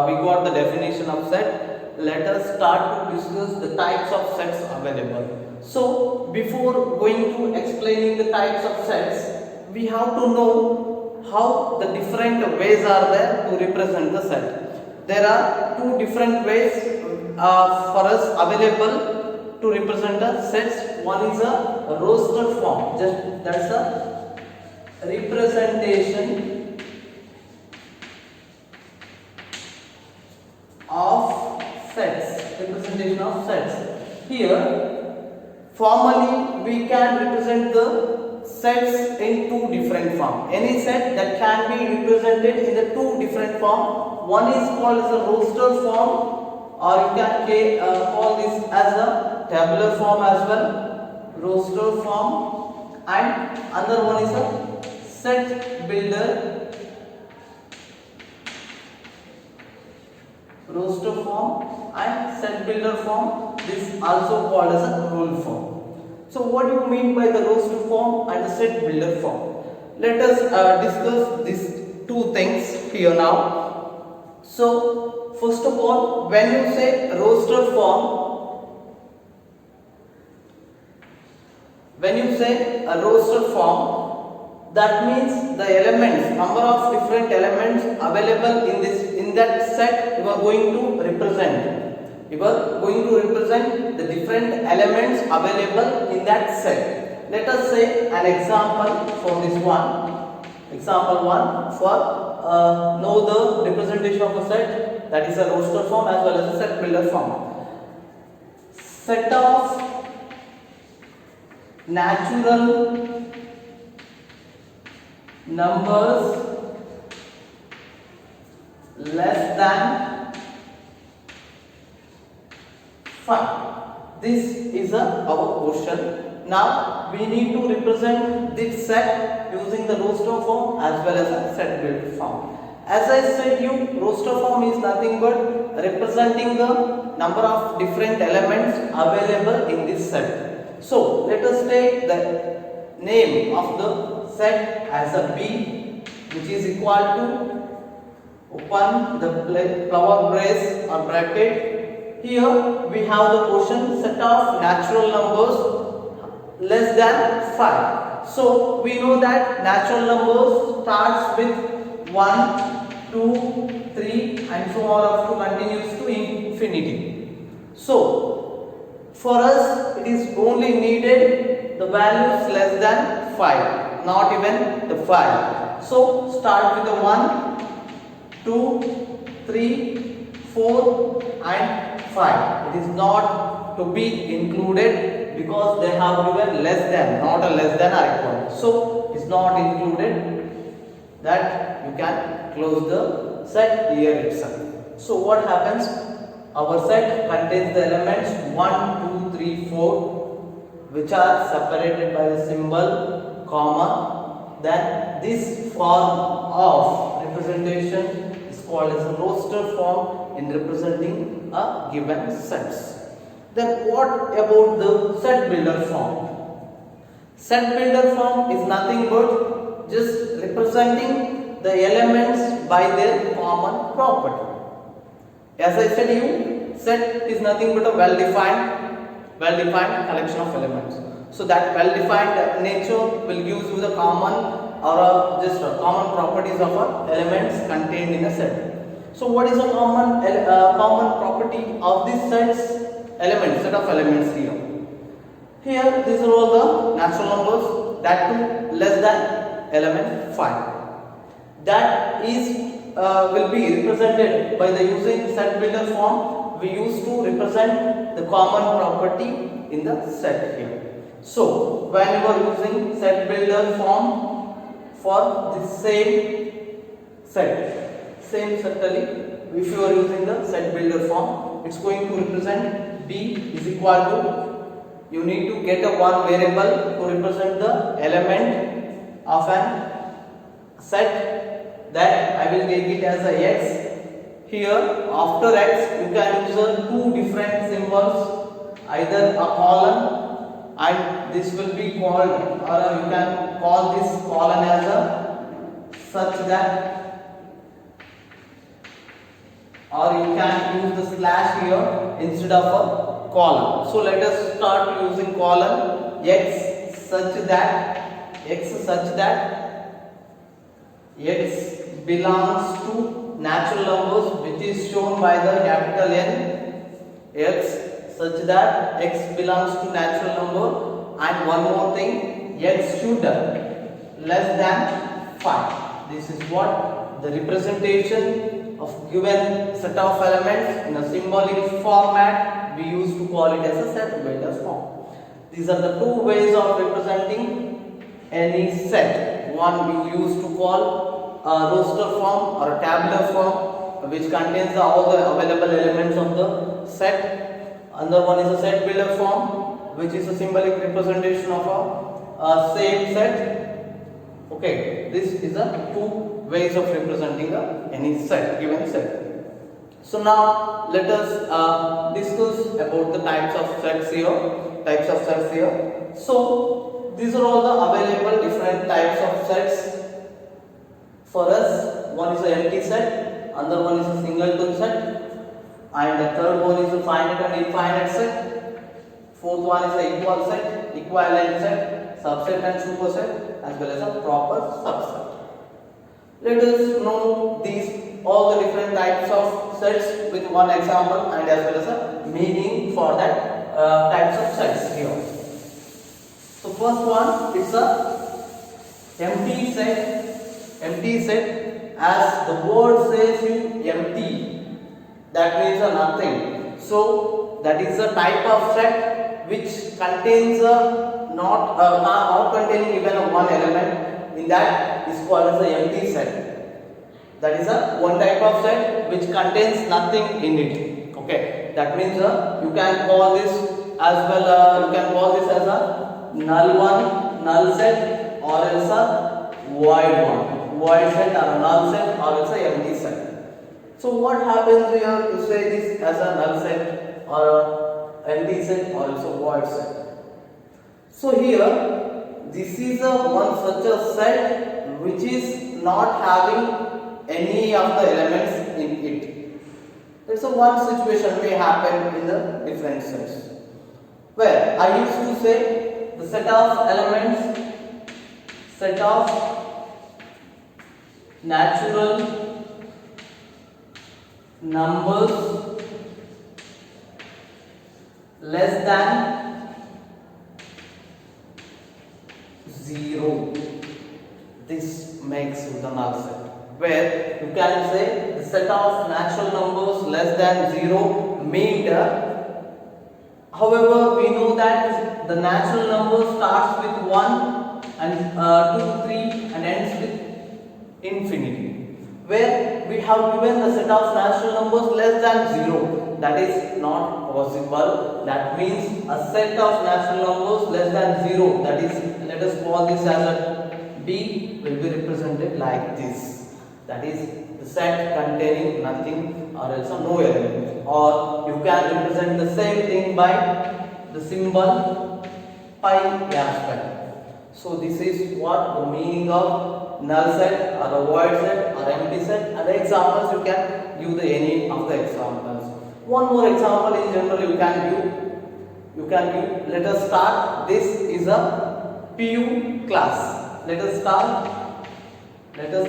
We got the definition of set. Let us start to discuss the types of sets available. So before going to explaining the types of sets, we have to know how the different ways are there to represent the set. There are two different ways for us available to represent the sets. One is a roster form, just that's a representation of sets. Here formally we can represent the sets in two different forms. Any set that can be represented in the two different forms. One is called as a roster form, or you can call this as a tabular form as well, roster form, and another one is a set builder roster form and set builder form. This is also called as a rule form. So what do you mean by the roster form and the set builder form? Let us discuss these two things here now. So first of all, when you say roster form, that means the elements, number of different elements available in that set you are going to represent. You are going to represent the different elements available in that set. Let us say an example for this one. Example 1 for know the representation of a set, that is a roster form as well as a set builder form. Set of natural numbers less than 5. This is our question. Now we need to represent this set using the roster form as well as a set builder form. As I said you, roster form is nothing but representing the number of different elements available in this set. So let us take the name of the set as a B, which is equal to, open the flower brace or bracket. Here we have the quotient set of natural numbers less than 5. So we know that natural numbers starts with 1, 2, 3 and so on up to continues to infinity. So for us it is only needed the values less than 5, not even the 5. So start with the 1, 2, 3, 4 and 5. It is not to be included because they have given less than, not a less than or equal. So it is not included. That you can close the set here itself. So what happens? Our set contains the elements 1, 2, 3, 4 which are separated by the symbol comma. Then this form of representation is called as a roster form in representing a given sets. Then what about the set builder form? Set builder form is nothing but just representing the elements by their common property. As I said you, set is nothing but a well-defined collection of elements. So that well-defined nature will give you the common or just common properties of elements contained in a set. So what is a common property of this set of elements here? Here these are all the natural numbers, that too less than element 5. That is will be represented by the using set builder form. We used to represent the common property in the set here. So when you are using set builder form for the same certainly, if you are using the set builder form, it's going to represent B is equal to, you need to get a one variable to represent the element of an set, that I will take it as a x. Here after x you can use two different symbols, either a colon, and this will be called, or you can call this colon as a such that or you can use the slash here instead of a column. So let us start using column. X belongs to natural numbers, which is shown by the capital N. X such that X belongs to natural number, and one more thing, X should less than 5. This is what the representation of given set of elements in a symbolic format. We used to call it as a set builder form. These are the two ways of representing any set. One you used to call a roster form or a tabular form, which contains all the available elements of the set. Another one is a set builder form, which is a symbolic representation of a same set. Okay, this is the two ways of representing any set, given set. So now let us discuss about the types of sets here. So these are all the available different types of sets for us. One is an empty set, another one is a singleton set, and the third one is a finite and infinite set. Fourth one is a equal set, equivalent set, subset and superset, as well as a proper subset. Let us know these all the different types of sets with one example and as well as a meaning for that types of sets here. So first one is a empty set. Empty set, as the word says empty, that means a nothing. So that is a type of set which contains a not containing even a one element. In that is called as a empty set. That is a one type of set which contains nothing in it. Okay, that means you can call this as well. You can call this as a null one, null set, or else a void one, void set, or a null set, or else a empty set. So what happens here to say this as a null set or a empty set or else a void set? So here this is a one such a set which is not having any of the elements in it. It's a one situation may happen in the different sets, where I used to say the set of elements, set of natural numbers less than 0. This makes you the null set, where you can say the set of natural numbers less than 0 mean. However, we know that the natural number starts with 1 and 2, 3 and ends with infinity, where we have given the set of natural numbers less than 0. That is not possible. That means a set of natural numbers less than 0, that is, let us call this as a B, will be represented like this. That is the set containing nothing or else no element. Or you can represent the same thing by the symbol pi aspect. So this is what the meaning of null set or a void set or empty set. And the examples you can give any of the examples. One more example in general you can give. Let us start. This is a PU class. Let us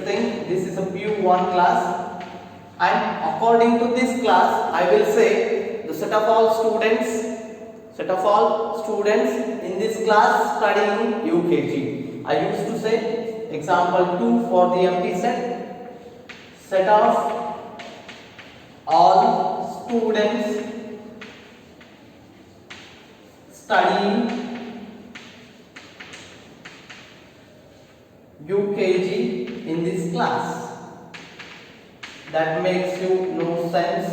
think this is a PU1 class, and according to this class I will say the set of all students in this class studying UKG. I used to say example 2 for the empty set of all students studying UKG in this class. That makes you no sense,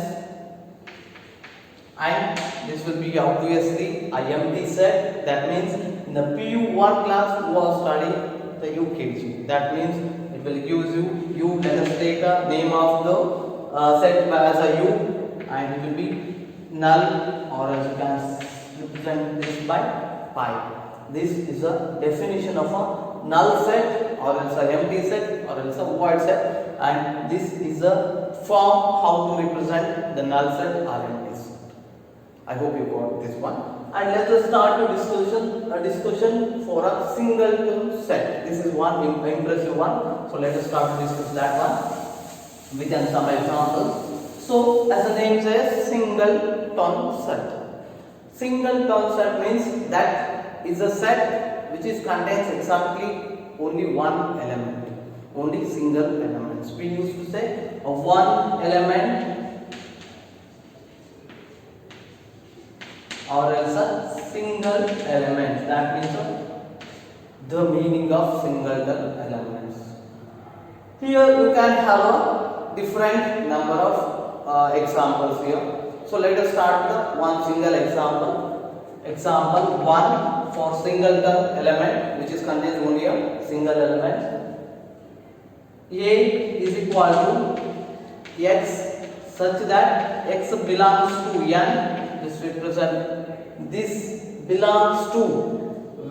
and this will be obviously a empty set. That means in the PU1 class you are studying the UKG. That means it will give you let us take a name of the set as a U, and it will be null, or as you can represent this by pi. This is a definition of a null set or else an empty set or else a void set, and this is a form how to represent the null set or empty set. I hope you got this one. And let us start a discussion for a singleton set. This is one impressive one. So let us start to discuss that one with some examples. So as the name says, singleton set. Singleton set means that is a set which is contains exactly only one element, only single elements. We used to say a one element or else a single element. That means the meaning of singleton elements. Here you can have a different number of examples here. So let us start with one single example. Example 1 for singleton element which is contains only a single element. A is equal to x such that x belongs to n. This represent this belongs to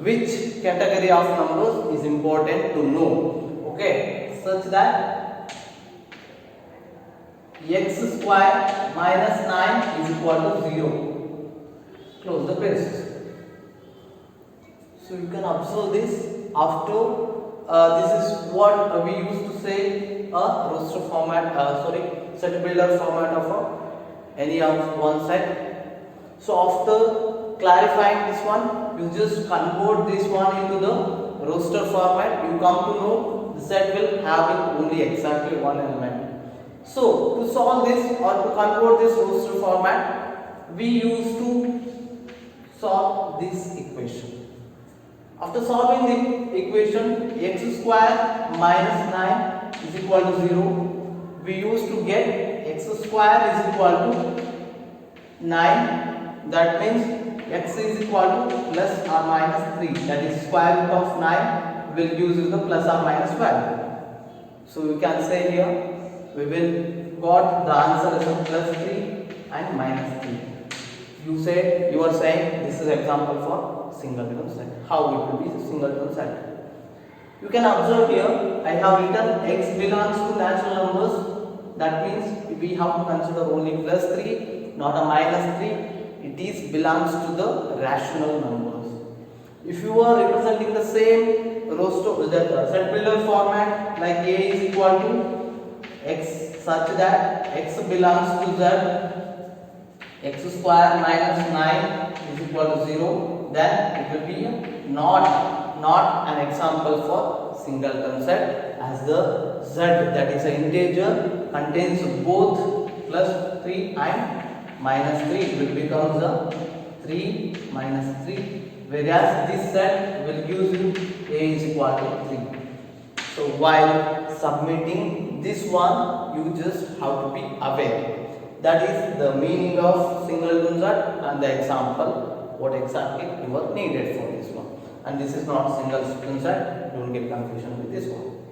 which category of numbers is important to know. Okay, such that x square minus 9 is equal to 0. Close the braces. So you can observe this after this is what we used to say a roster format, set builder format of any of one set. So after clarifying this one, you just convert this one into the roster format. You come to know the set will have only exactly one element. So to solve this or to convert this roster format, we used to solve this equation. After solving the equation x square minus 9 is equal to 0, we used to get x square is equal to 9. That means x is equal to plus or minus 3. That is square root of 9 will use the plus or minus value. So you can say here we will got the answer as plus 3 and minus 3. You are saying this is example for singleton set. How it will be singleton set? You can observe here I have written x belongs to natural numbers. That means we have to consider only plus 3, not a minus 3. It is belongs to the rational numbers. If you are representing the same roster that set builder format like a is equal to x such that x belongs to z, x square minus 9 is equal to 0, then it will be not an example for singleton set, as the z, that is an integer, contains both plus 3 and minus 3. It will become the 3 minus 3, whereas this set will use a is equal to 3. So while submitting this one, you just have to be aware. That is the meaning of singleton set and the example what exactly you are needed for this one. And this is not singleton set, don't get confusion with this one.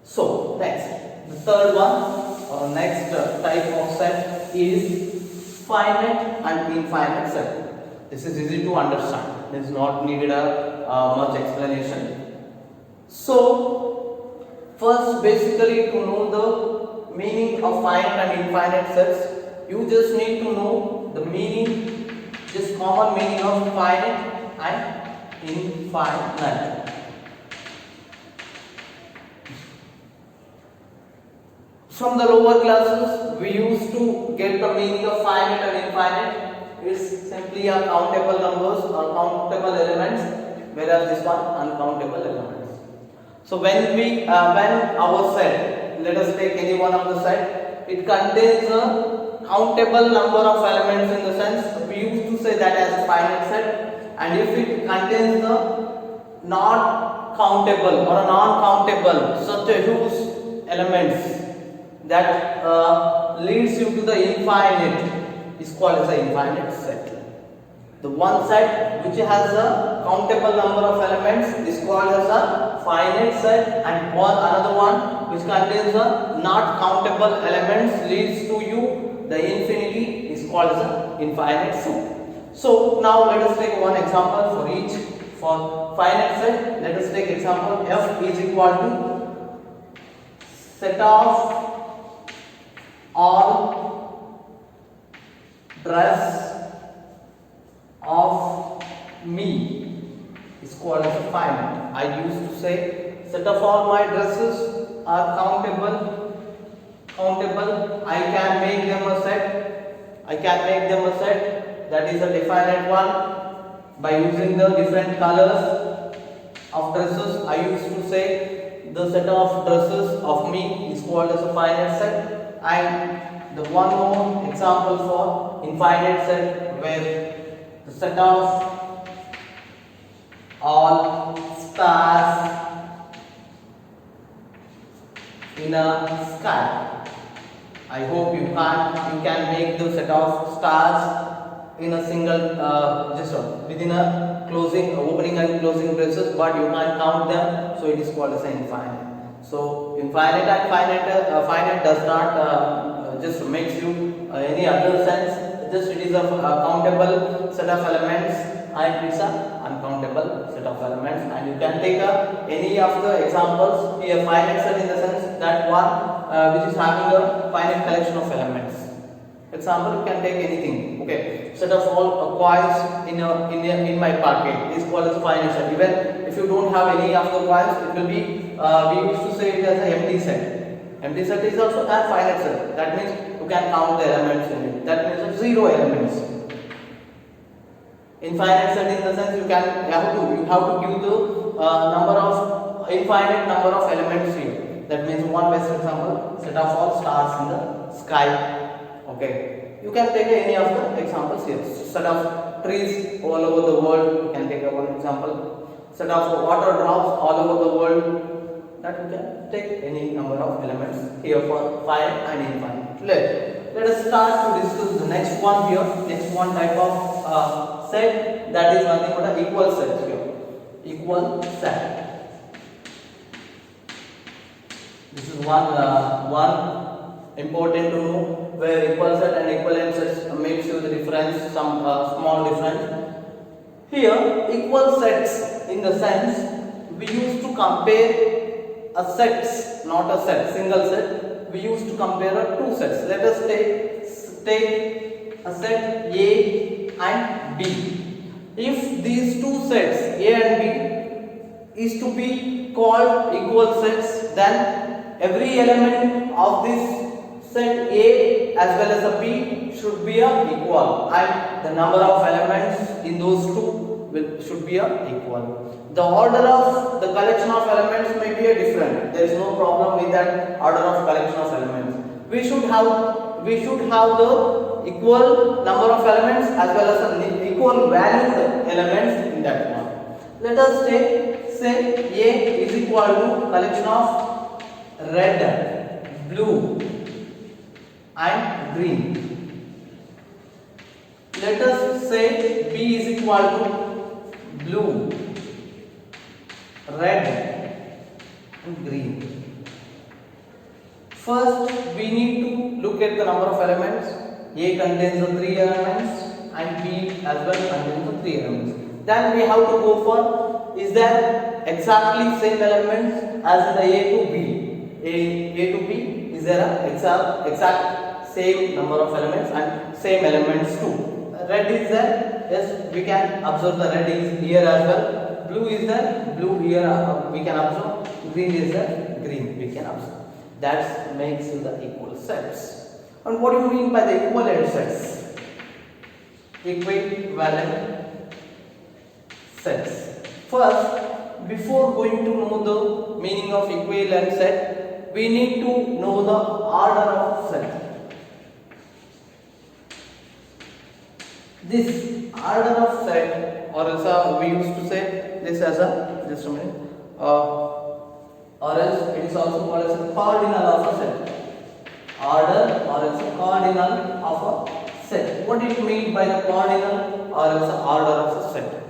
So next, the third one or next type of set is finite and infinite set. This is easy to understand. This is not needed much explanation. So first, basically to know the meaning of finite and infinite sets, you just need to know the meaning, just common meaning of finite and infinite. From the lower classes, we used to get the meaning of finite and infinite. It's simply a countable numbers or countable elements, whereas this one uncountable elements. So when our set, let us take any one of the set, it contains a countable number of elements, in the sense we used to say that as a finite set, and if it contains the not countable or a non-countable such a huge elements that leads you to the infinite is called as an infinite set. The one set which has a countable number of elements is called as a finite set, and another one which contains a not countable elements leads to you the infinity is called as an infinite set. So now let us take one example for each. For finite set, let us take example f is equal to set of all dress of me is called as a finite. I used to say set of all my dresses are countable. I can make them a set. That is a definite one by using the different colors of dresses. I used to say the set of dresses of me is called as a finite set. And the one more example for infinite set, where the set of all stars in a sky. I hope you can make the set of stars in a single within a opening and closing braces, but you can't count them, so it is called as an infinite. So infinite and finite does not just makes you any other sense. Just it is a countable set of elements and it's a uncountable set of elements, and you can take any of the examples here. Finite set in the sense that one which is having a finite collection of elements. Example, you can take anything. Okay, set of all coins in my pocket is called as a finite set. Even if you don't have any of the coins, it will be we used to say it as an empty set. Empty set is also a finite set. That means you can count the elements in it. That means 0 elements. Infinite set in the sense you have to give the number of infinite number of elements here. That means one best example, set of all stars in the sky. Okay, you can take any of the examples here. Set of trees all over the world, you can take one example. Set of water drops all over the world. That you can take any number of elements here for finite and infinite. Let us start to discuss the next one here. Next one type of set, that is nothing but an equal set here. Equal set. This is one important to know, where equal set and equivalent sets makes you the difference, some small difference. Here, equal sets in the sense we used to compare a sets, not a set, single set. We used to compare two sets. Let us take a set A and B. If these two sets A and B is to be called equal sets, then every element of this set A as well as a B should be equal, and the number of elements in those two should be equal. The order of the collection of elements may be different. There is no problem with that order of collection of elements. We should have the equal number of elements as well as an equal valued elements in that one. Let us say A is equal to collection of red, blue and green. Let us say B is equal to blue, red and green. First we need to look at the number of elements. A contains the 3 elements and B as well contains the 3 elements. Then we have to go for, is there exactly same elements as in the A to B? A to B, is there a exact same number of elements and same elements too? Red is there, yes, we can observe the red is here as well. Blue is there, blue here we can observe. Green is there, green we can observe. That makes the equal sets. And what do you mean by the equivalent sets? Equivalent sets. First, before going to know the meaning of equivalent set, we need to know the order of set. This order of set, or else we used to say this as a, just a minute, or else it is also called as a cardinal of a set. Order or else a cardinal of a set. What do you mean by the cardinal or else order of a set?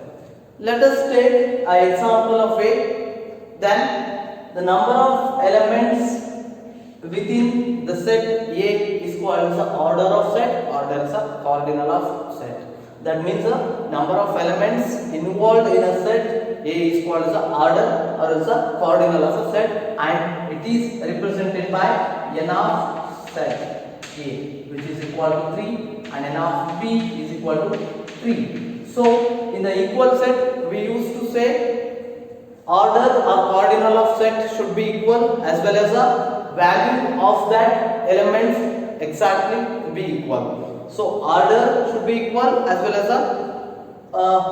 Let us take an example of A. Then the number of elements within the set A is called as the order of set, or there is a cardinal of set. That means the number of elements involved in a set A is called as the order or as the cardinal of a set, and it is represented by n of set A, which is equal to 3, and n of p is equal to 3. So in the equal set we used to say order or cardinal of set should be equal as well as the value of that elements exactly be equal. So order should be equal as well as the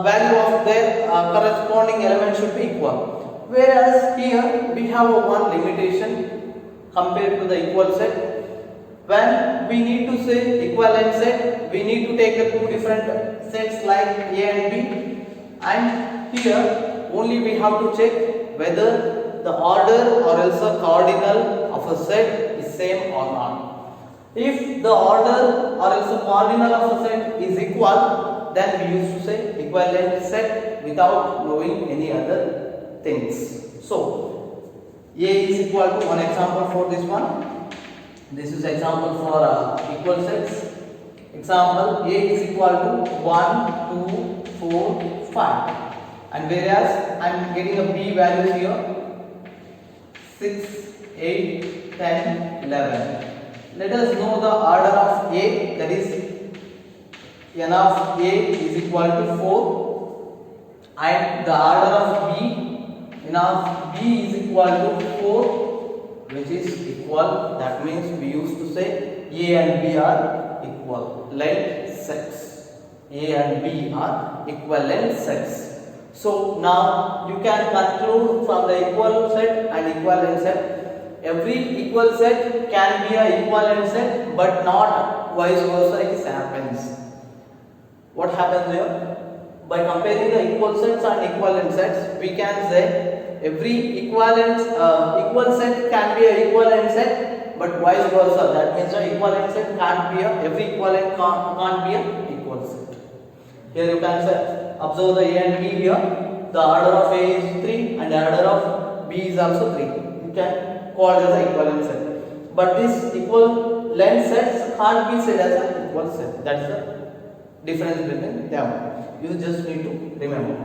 value of their corresponding element should be equal. Whereas here we have one limitation compared to the equal set. When we need to say equivalent set, we need to take the two different sets like A and B, and here only we have to check whether the order or else the cardinal of a set is same or not. If the order or else the cardinal of a set is equal, then we used to say equivalent set without knowing any other things. So A is equal to, one example for this one. This is example for equal sets. Example, A is equal to 1, 2, 4, 5. And whereas I am getting a B value here 6, 8, 10, 11. Let us know the order of A, that is n of A is equal to 4, and the order of B, n of B is equal to 4, which is equal. That means we used to say A and B are equivalent sets. A and B are equivalent sets. So now you can conclude from the equal set and equivalent set. Every equal set can be a equivalent set, but not vice versa. It happens. What happens here? By comparing the equal sets and equivalent sets, we can say every equal set can be a equivalent set, but vice versa. That means the equivalent set can't be every equivalent can't be a equal set. Here you can say, observe the A and B here. The order of A is 3 and the order of B is also 3. You can call it as an equivalent set. But this equivalent sets can't be said as an equal set. That's the difference between them. You just need to remember.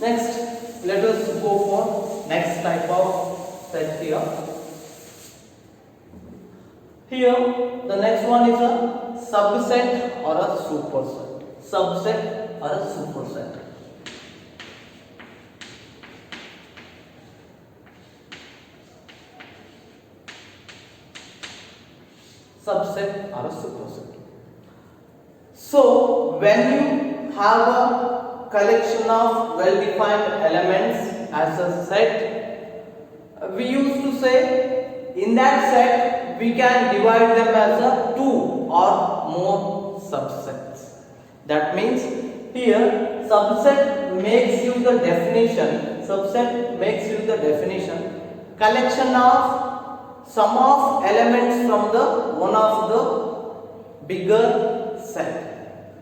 Next, let us go for next type of set here. Here, the next one is a subset or a superset. Subset or a superset. Subset or a superset. So, when you have a collection of well-defined elements as a set, we used to say in that set we can divide them as a 2 or more subsets. That means here subset makes you the definition. Subset makes you the definition. Collection of sum of elements from the one of the bigger set.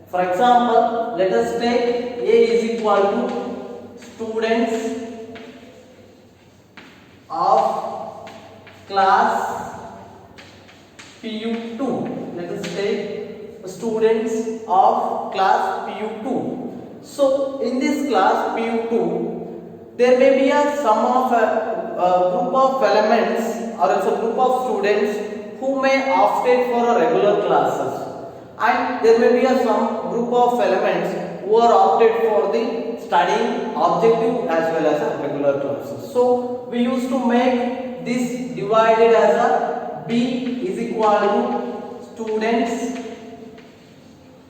For example, let us take A is equal to students of class PU2. Let us take students of class PU2. So in this class PU2, there may be a sum of a group of elements or else a group of students who may optate for a regular classes, and there may be some group of elements who are opted for the studying objective as well as a regular classes. So we used to make this divided as a B is equal to students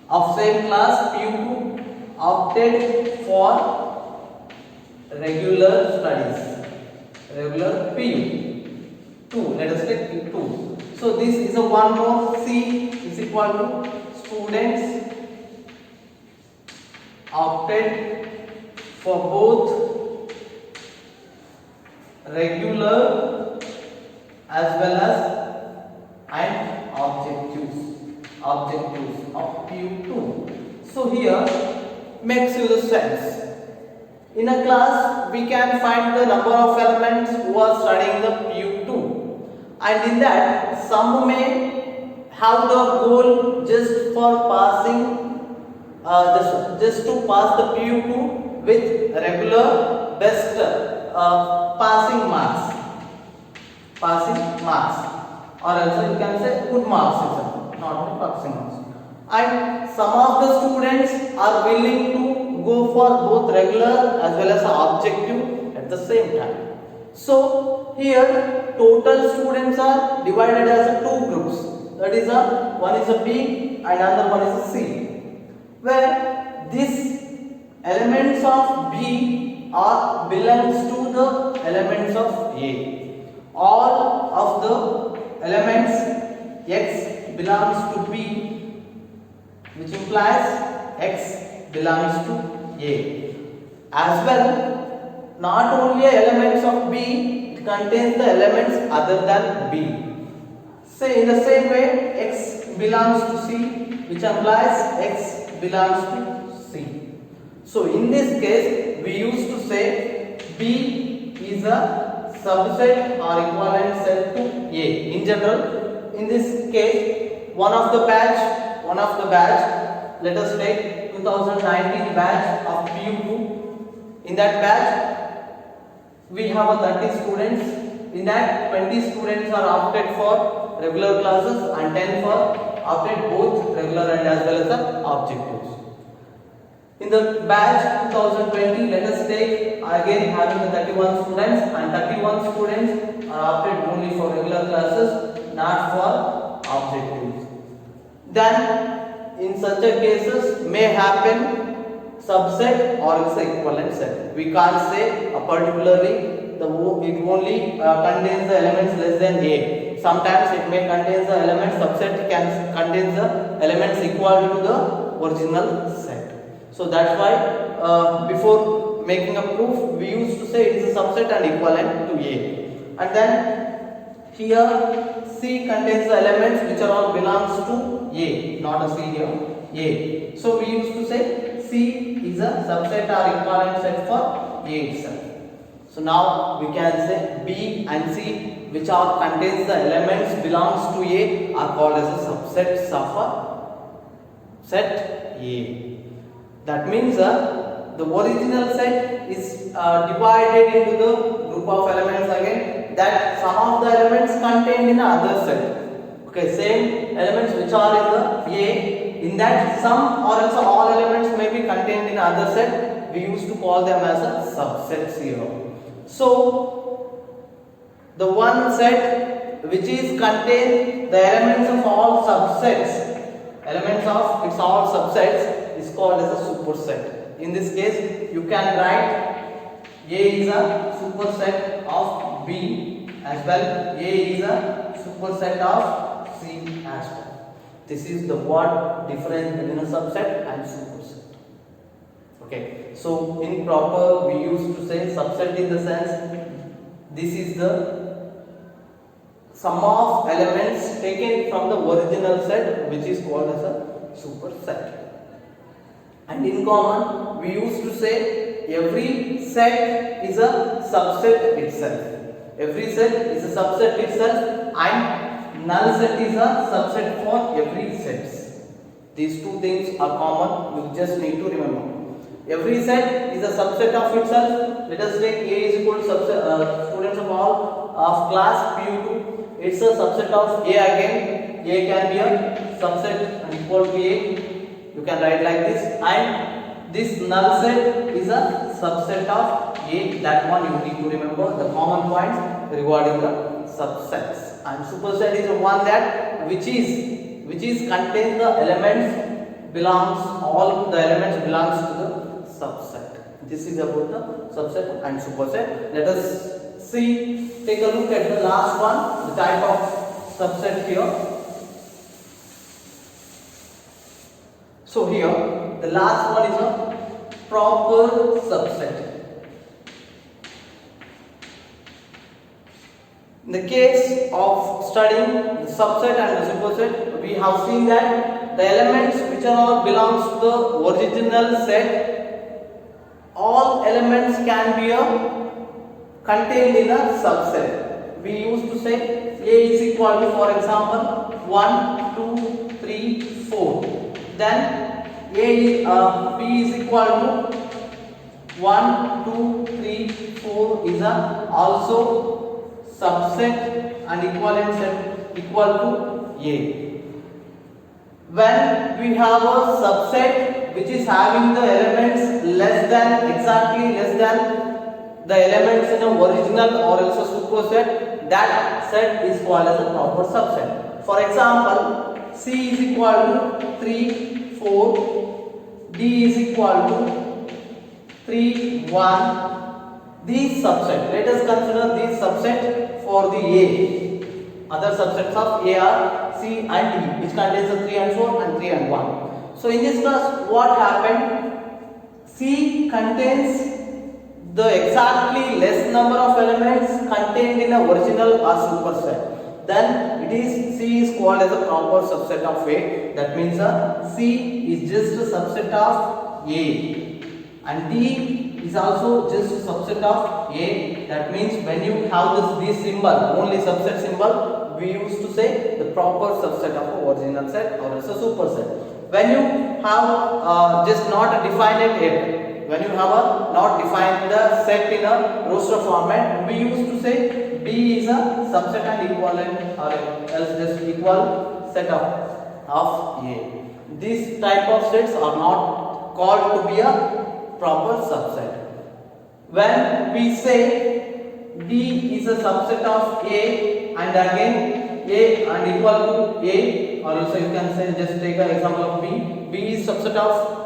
of same class PU2 opted for regular studies, regular PU2. Let us take P2. So this is a one more. C is equal to students opted for both regular as well as and objectives of PU2. So here makes you the sense. In a class we can find the number of elements who are studying the PU2, and in that some may have the goal just for passing just to pass the PU2 with regular best passing marks, or also you can say good marks itself, not only passing marks. and some of the students are willing to go for both regular as well as objective at the same time. So here total students are divided as two groups, that is one is a B and another one is a C, where these elements of B are belongs to the elements of A. All of the elements X belongs to B, which implies X belongs to A. As well, not only elements of B, it contains the elements other than B. Say in the same way, X belongs to C, which implies X belongs to C. So in this case, we used to say B is a subset or equivalent set to A. In general, in this case, one of the batch, let us take 2019 batch of PU2. In that batch, we have a 30 students. In that, 20 students are opted for regular classes and 10 for opted both regular and as well as the objectives. In the batch 2020, let us take again having the 31 students, and 31 students are opted only for regular classes, not for objectives. Then in such a cases may happen subset or it's a equivalent set. We can't say particularly it only contains the elements less than A. Sometimes it may contain the elements subset can contain the elements equal to the original set. So that's why before making a proof, we used to say it is a subset and equivalent to A. And then here C contains the elements which are all belongs to A, not a C here, A. So we used to say C is a subset or equivalent set for A itself. So now we can say B and C, which are contains the elements belongs to A, are called as a subsets of a set A. That means the original set is divided into the group of elements again, that some of the elements contained in other set. Okay, same elements which are in the A, in that some or else all elements may be contained in other set. We used to call them as a subsets here. So the one set which is contain the elements of all subsets, elements of its all subsets, is called as a superset. In this case, you can write A is a superset of B as well. A is a superset of C as well. This is the what difference between a subset and superset. Okay, so in proper we used to say subset in the sense this is the sum of elements taken from the original set, which is called as a superset. And in common we used to say every set is a subset itself. Every set is a subset itself, and null set is a subset for every set. These two things are common, you just need to remember. Every set is a subset of itself. Let us take A is equal to students of all of class PU2. It's a subset of A again. A can be a subset and equal to A. You can write like this. And this null set is a subset of A. That one you need to remember the common points regarding the subsets. And superset is the one that which is contains the elements belongs, all the elements belongs to the subset. This is about the subset and superset. Let us take a look at the last one, the type of subset here. So here the last one is a proper subset. In the case of studying the subset and the superset, we have seen that the elements which are all belongs to the original set, all elements can be contained in a subset. We used to say A is equal to, for example, 1, 2, 3, 4. Then B is equal to 1, 2, 3, 4 is also subset and equivalent set equal to A. when we have a subset which is having the elements less than, exactly less than the elements in a original or else a superset, that set is called as a proper subset. For example, C is equal to 3, 4, D is equal to 3, 1. These subset, let us consider these subset for the A. Other subsets of A are C and D, which contains the 3 and 4 and 3 and 1. So in this class, what happened? C contains the exactly less number of elements contained in a original or superset. Then C is called as a proper subset of A. That means C is just a subset of A, and D is also just a subset of A. That means when you have this symbol, only subset symbol, we used to say the proper subset of a original set or else a superset. When you have just not defined it, when you have not defined the set in a roster format, we used to say B is a subset and equivalent or else just equal set of A. These type of sets are not called to be a proper subset. When we say D is a subset of A and again A and equal to A, or also you can say, just take an example of B. B is subset of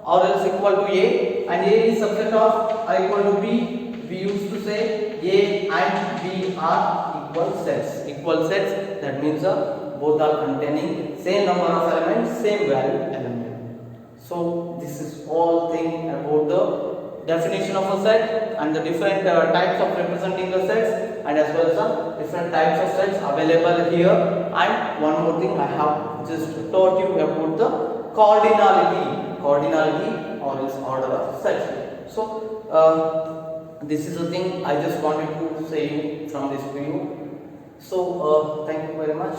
or else equal to A and A is subset of or equal to B. We used to say A and B are equal sets. Equal sets, that means both are containing same number of elements, same value element. So this is all thing about the definition of a set and the different types of representing the sets, and as well as the different types of sets available here. And one more thing, I have just taught you about the cardinality or its order of sets. So this is the thing I just wanted to say from this video. So thank you very much.